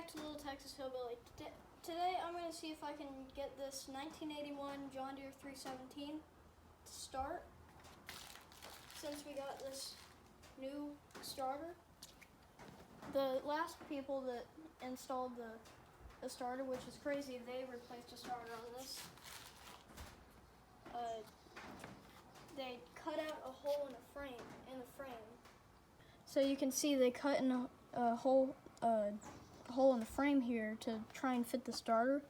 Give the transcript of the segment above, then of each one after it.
back to Little Texas Hillbilly. Today I'm going to see if I can get this 1981 John Deere 317 to start, since we got this new starter. The last people that installed the starter, which is crazy, they replaced the starter on this. They cut out a hole in the frame. So you can see they cut in a hole in the frame here to try and fit the starter.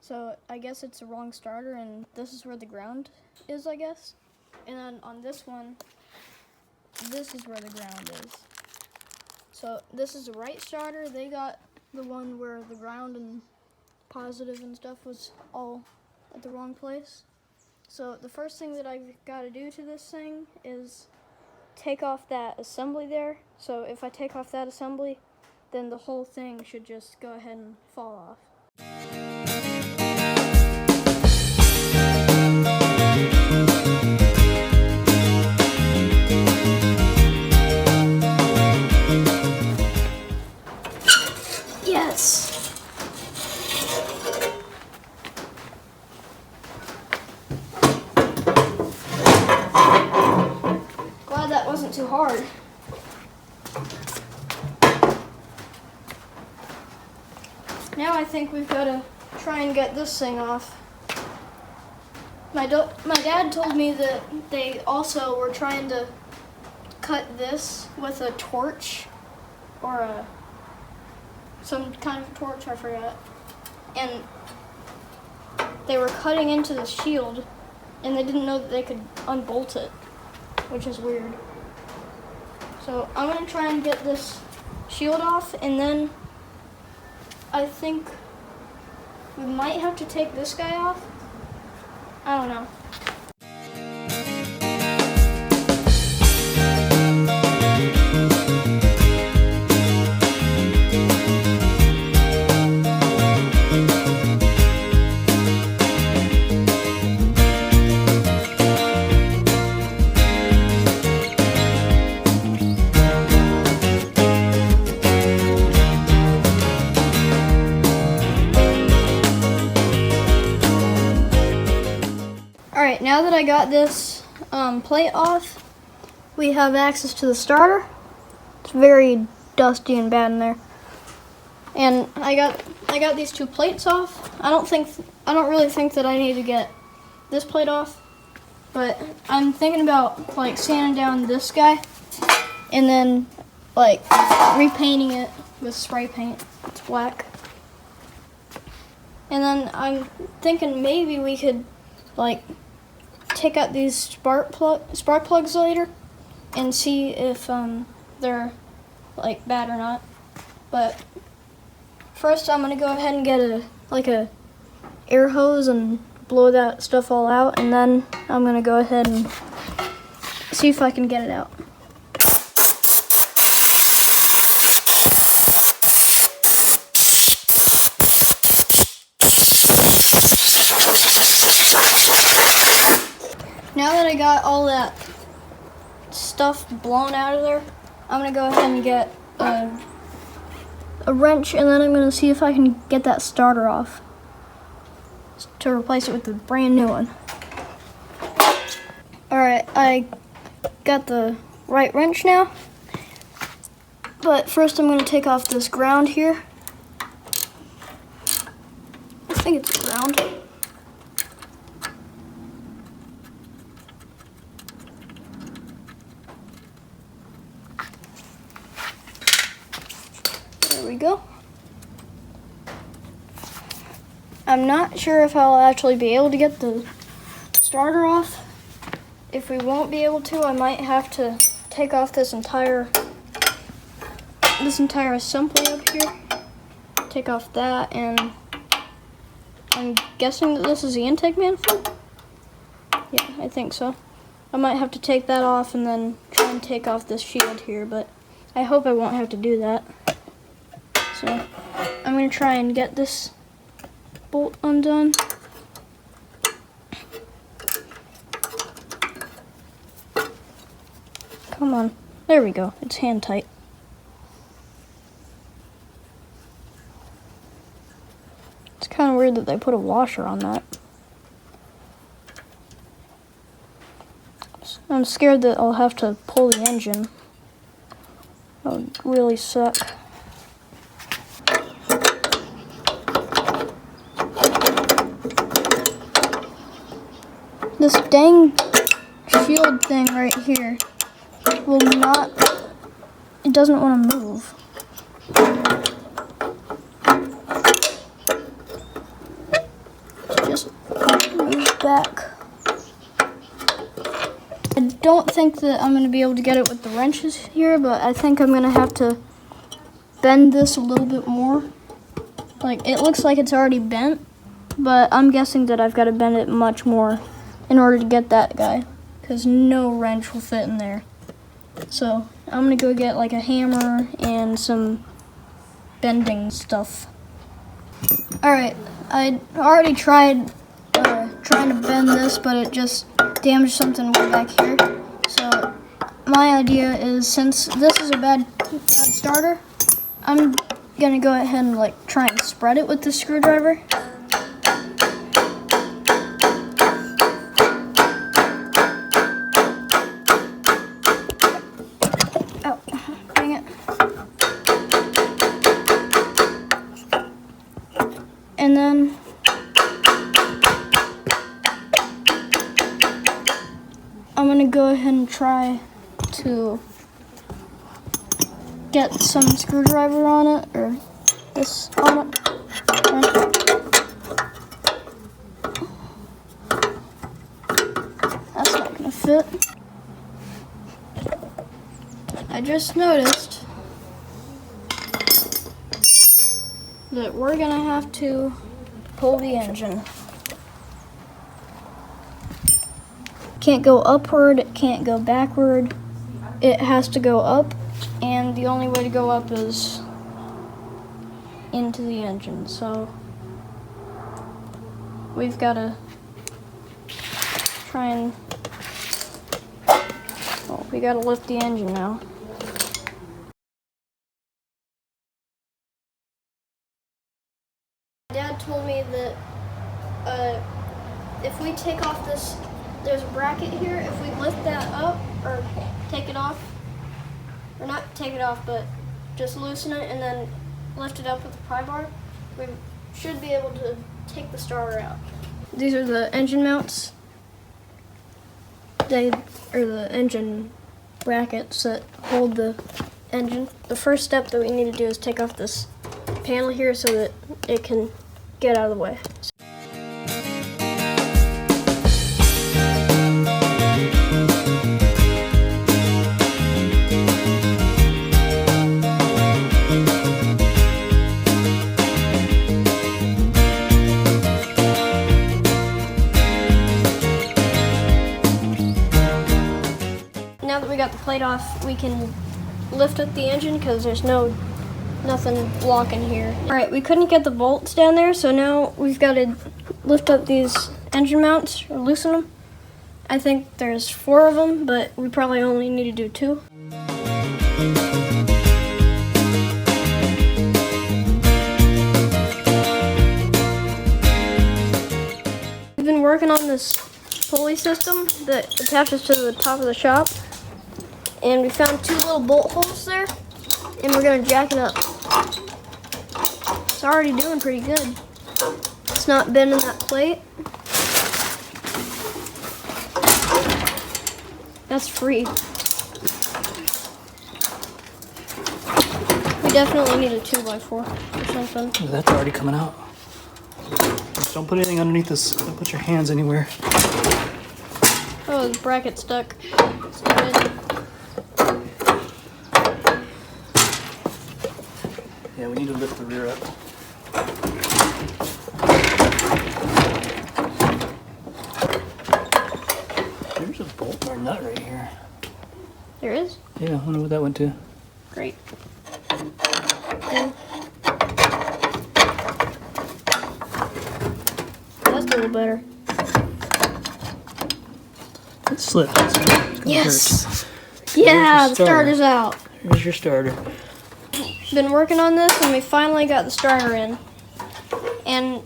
So I guess it's the wrong starter, and this is where the ground is, I guess. And then on this one, this is where the ground is. So this is the right starter. They got the one where the ground and positive and stuff was all at the wrong place. So the first thing that I've got to do to this thing is take off that assembly there. So if I take off that assembly, then the whole thing should just go ahead and fall off. Yes! Glad that wasn't too hard. Now I think we've got to try and get this thing off. My dad told me that they also were trying to cut this with a torch or some kind of torch, I forgot. And they were cutting into the shield, and they didn't know that they could unbolt it, which is weird. So I'm going to try and get this shield off, and then I think we might have to take this guy off. I don't know. Alright, now that I got this plate off, we have access to the starter. It's very dusty and bad in there. And I got these two plates off. I don't really think that I need to get this plate off, but I'm thinking about like sanding down this guy and then like repainting it with spray paint. It's black. And then I'm thinking maybe we could like take out these spark plugs later and see if they're like bad or not. But first I'm gonna go ahead and get a air hose and blow that stuff all out, and then I'm gonna go ahead and see if I can get it out. Now that I got all that stuff blown out of there, I'm going to go ahead and get a wrench, and then I'm going to see if I can get that starter off to replace it with the brand new one. Alright, I got the right wrench now, but first I'm going to take off this ground here. I think it's ground. There we go. I'm not sure if I'll actually be able to get the starter off. If we won't be able to, I might have to take off this entire assembly up here. Take off that, and I'm guessing that this is the intake manifold? Yeah, I think so. I might have to take that off and then try and take off this shield here, but I hope I won't have to do that. So I'm going to try and get this bolt undone. Come on. There we go. It's hand tight. kind of weird that they put a washer on that. I'm scared that I'll have to pull the engine. That would really suck. This dang shield thing right here will not, it doesn't want to move. Just move back. I don't think that I'm going to be able to get it with the wrenches here, but I think I'm going to have to bend this a little bit more. Like, it looks like it's already bent, but I'm guessing that I've got to bend it much more in order to get that guy, because no wrench will fit in there. So I'm going to go get like a hammer and some bending stuff. Alright, I already tried trying to bend this, but it just damaged something way back here. So my idea is, since this is a bad starter, I'm gonna go ahead and like try and spread it with the screwdriver. Oh, dang it. And then I'm gonna go ahead and try to get some screwdriver on it, or this on it. That's not gonna fit. I just noticed that we're gonna have to pull the engine. Can't go upward, it can't go backward. It has to go up, and the only way to go up is into the engine. So we've got to try and, well, we got to lift the engine now. Dad told me that if we take off this, there's a bracket here, if we lift that up, or take it off, or not take it off, but just loosen it and then lift it up with the pry bar, we should be able to take the starter out. These are the engine mounts. They are the engine brackets that hold the engine. The first step that we need to do is take off this panel here so that it can get out of the way. Now that we got the plate off, we can lift up the engine because there's nothing blocking here. All right, we couldn't get the bolts down there, so now we've got to lift up these engine mounts or loosen them. I think there's 4 of them, but we probably only need to do 2. We've been working on this pulley system that attaches to the top of the shop, and we found 2 little bolt holes there, and we're gonna jack it up. It's already doing pretty good. It's not bending that plate. That's free. We definitely need a 2x4 or something. That's already coming out. Just don't put anything underneath this. Don't put your hands anywhere. Oh, the bracket's stuck. Stupid. Yeah, we need to lift the rear up. There's a bolt or nut right here. There is? Yeah, I wonder what that went to. Great. Yeah. That's a little better. It slipped. It's gonna Yes! hurt. Yeah, the starter's out. Here's your starter. Been working on this and we finally got the starter in. And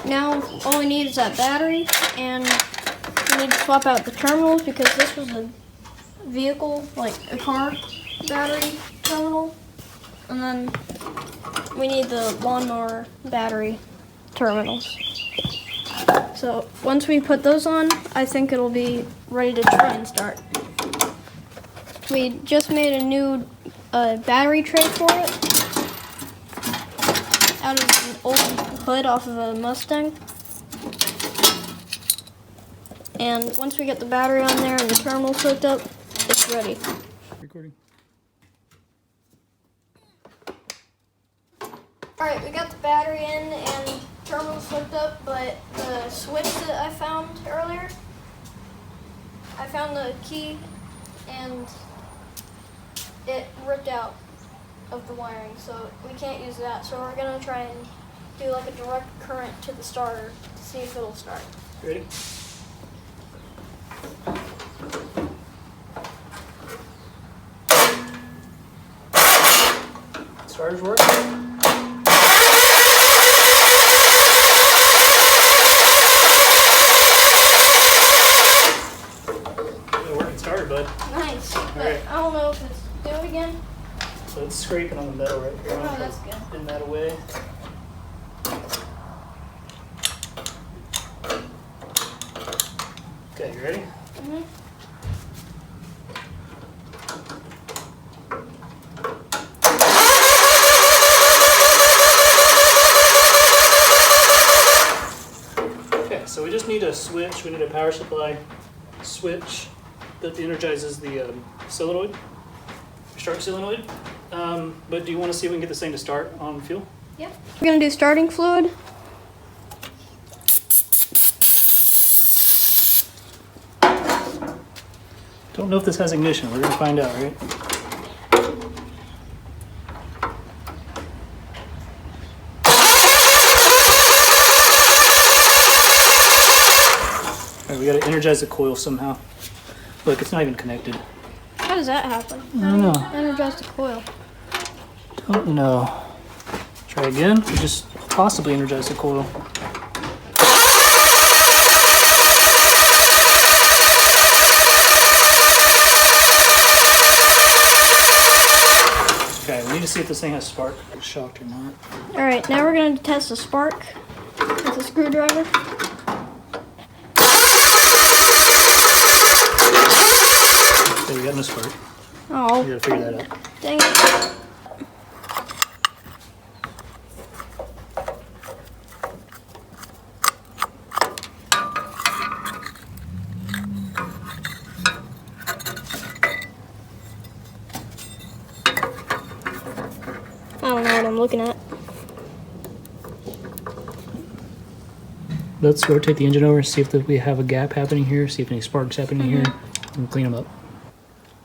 now all we need is that battery, and we need to swap out the terminals because this was a vehicle, like a car battery terminal. And then we need the lawnmower battery terminals. So once we put those on, I think it'll be ready to try and start. We just made a new battery tray for it out of an old hood off of a Mustang. And once we get the battery on there and the terminals hooked up, it's ready. Recording. Alright, we got the battery in and terminals hooked up, but the switch that I found earlier, I found the key and it ripped out of the wiring, so we can't use that. So we're gonna try and do like a direct current to the starter to see if it'll start. Ready? Starter's working. Good working starter, bud. Nice, but Alright. I don't know if it's, do it again. So it's scraping on the metal right here. Oh, that's good. Pin that away. Okay, you ready? Mm-hmm. Okay, so we just need a switch. We need a power supply switch that energizes the solenoid, start solenoid. But do you want to see if we can get this thing to start on fuel? Yep. We're gonna do starting fluid. Don't know if this has ignition. We're gonna find out, right? Alright, we gotta energize the coil somehow. Look, it's not even connected. How does that happen? I don't know. Energize the coil. Don't know. Try again. We just possibly energize the coil. Okay, we need to see if this thing has spark. Shocked or not. Alright, now we're going to test the spark with a screwdriver. Okay, we got no spark. Oh, We gotta figure that out. dang it. I don't know what I'm looking at. Let's rotate the engine over and see if we have a gap happening here, see if any sparks happening here, and clean them up.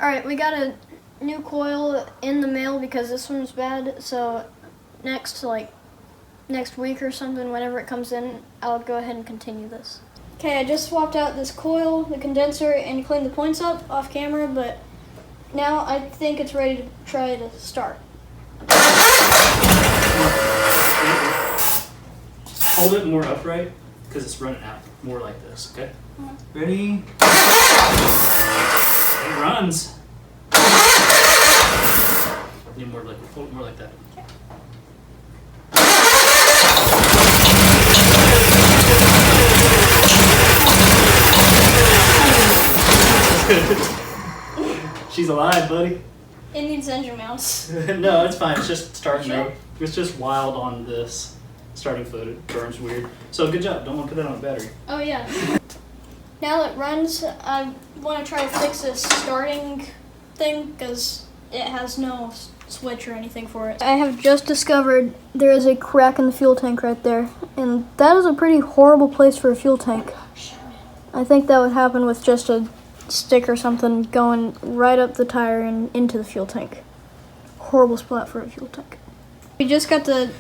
Alright, we got a new coil in the mail because this one's bad, so next week or something, whenever it comes in, I'll go ahead and continue this. Okay, I just swapped out this coil, the condenser, and cleaned the points up off camera, but now I think it's ready to try to start. Hold it more upright, because it's running out. More like this, okay? Ready? It runs. Need more like, hold it more like that. She's alive, buddy. It needs engine mounts. No, it's fine. It's just starting Sure. out. It's just wild on this starting fluid. It burns weird. So good job. Don't want to put that on a battery. Oh yeah. Now that it runs, I want to try to fix this starting thing because it has no switch or anything for it. I have just discovered there is a crack in the fuel tank right there, and that is a pretty horrible place for a fuel tank. I think that would happen with just a stick or something going right up the tire and into the fuel tank. Horrible spot for a fuel tank. We just got the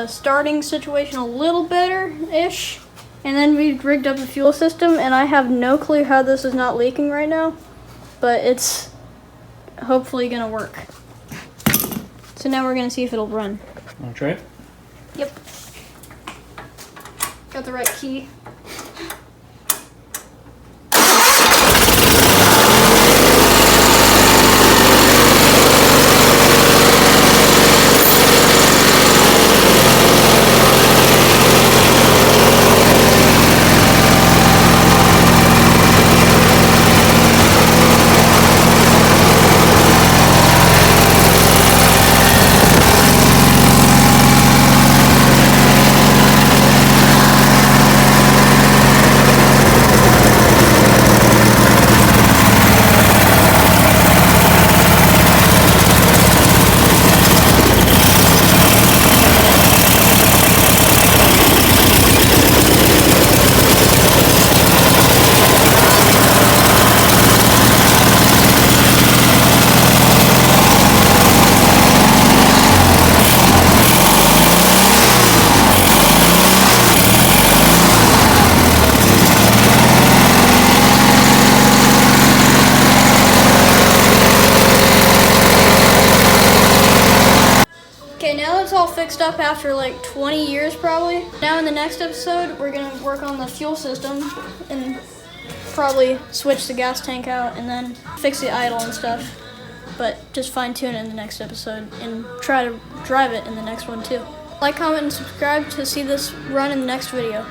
starting situation a little better-ish, and then we rigged up a fuel system, and I have no clue how this is not leaking right now, but it's hopefully gonna work. So now we're gonna see if it'll run. Want to try it? Yep. Got the right key. Okay, now it's all fixed up after like 20 years probably. Now in the next episode, we're gonna work on the fuel system and probably switch the gas tank out and then fix the idle and stuff. But just fine tune it in the next episode and try to drive it in the next one too. Like, comment, and subscribe to see this run in the next video.